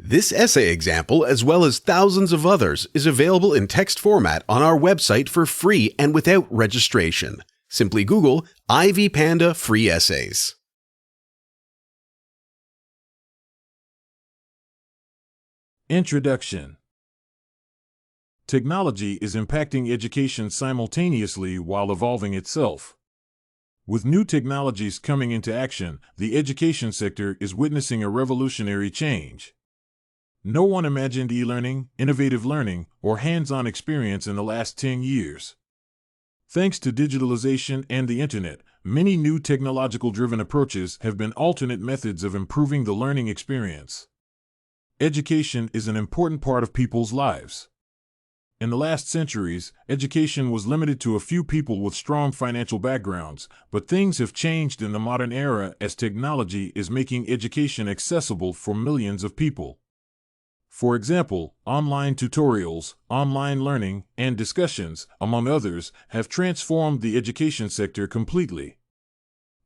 This essay example, as well as thousands of others, is available in text format on our website for free and without registration. Simply Google Ivy Panda Free Essays. Introduction. Technology is impacting education simultaneously while evolving itself. With new technologies coming into action, the education sector is witnessing a revolutionary change. No one imagined e-learning, innovative learning, or hands-on experience in the last 10 years. Thanks to digitalization and the internet, many new technological-driven approaches have been alternate methods of improving the learning experience. Education is an important part of people's lives. In the last centuries, education was limited to a few people with strong financial backgrounds, but things have changed in the modern era as technology is making education accessible for millions of people. For example, online tutorials, online learning, and discussions, among others, have transformed the education sector completely.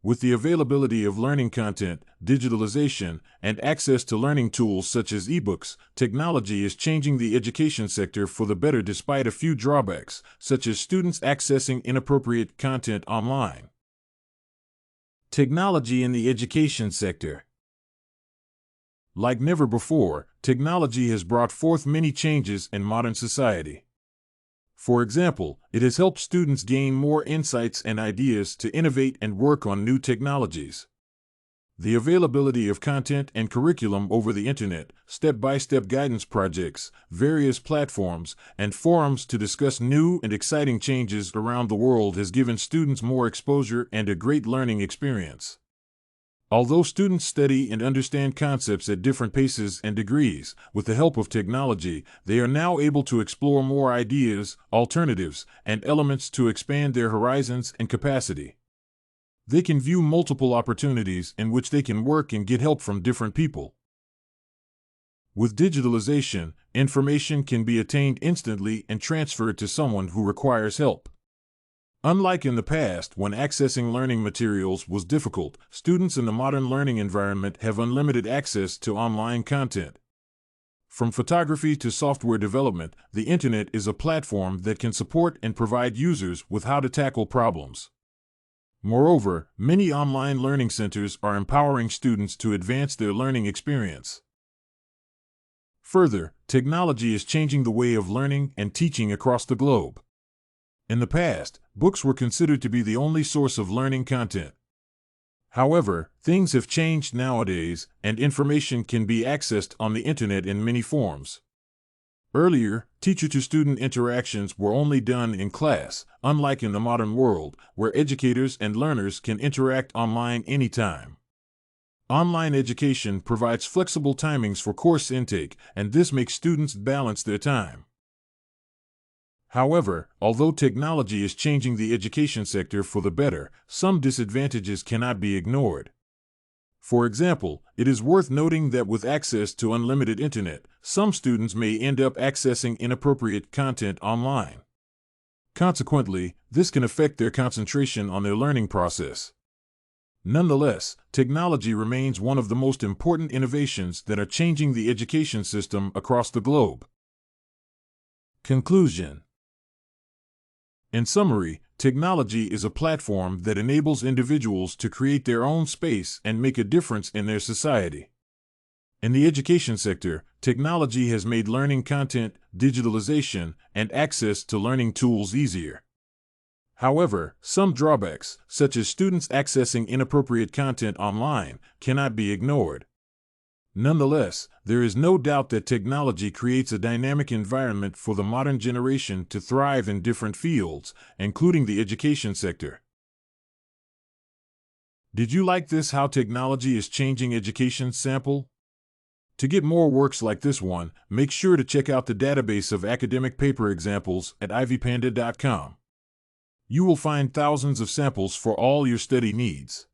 With the availability of learning content, digitalization, and access to learning tools such as ebooks, technology is changing the education sector for the better despite a few drawbacks, such as students accessing inappropriate content online. Technology in the education sector. Like never before, technology has brought forth many changes in modern society. For example, it has helped students gain more insights and ideas to innovate and work on new technologies. The availability of content and curriculum over the internet, step-by-step guidance projects, various platforms, and forums to discuss new and exciting changes around the world has given students more exposure and a great learning experience. Although students study and understand concepts at different paces and degrees, with the help of technology, they are now able to explore more ideas, alternatives, and elements to expand their horizons and capacity. They can view multiple opportunities in which they can work and get help from different people. With digitalization, information can be attained instantly and transferred to someone who requires help. Unlike in the past when accessing learning materials was difficult, students in the modern learning environment have unlimited access to online content. From photography to software development, the internet is a platform that can support and provide users with how to tackle problems. Moreover, many online learning centers are empowering students to advance their learning experience. Further, technology is changing the way of learning and teaching across the globe. In the past, books were considered to be the only source of learning content. However, things have changed nowadays, and information can be accessed on the internet in many forms. Earlier, teacher-to-student interactions were only done in class, unlike in the modern world, where educators and learners can interact online anytime. Online education provides flexible timings for course intake, and this makes students balance their time. However, although technology is changing the education sector for the better, some disadvantages cannot be ignored. For example, it is worth noting that with access to unlimited internet, some students may end up accessing inappropriate content online. Consequently, this can affect their concentration on their learning process. Nonetheless, technology remains one of the most important innovations that are changing the education system across the globe. Conclusion. In summary, technology is a platform that enables individuals to create their own space and make a difference in their society. In the education sector, technology has made learning content, digitalization, and access to learning tools easier. However, some drawbacks, such as students accessing inappropriate content online, cannot be ignored. Nonetheless, there is no doubt that technology creates a dynamic environment for the modern generation to thrive in different fields, including the education sector. Did you like this How Technology is Changing Education sample? To get more works like this one, make sure to check out the database of academic paper examples at ivypanda.com. You will find thousands of samples for all your study needs.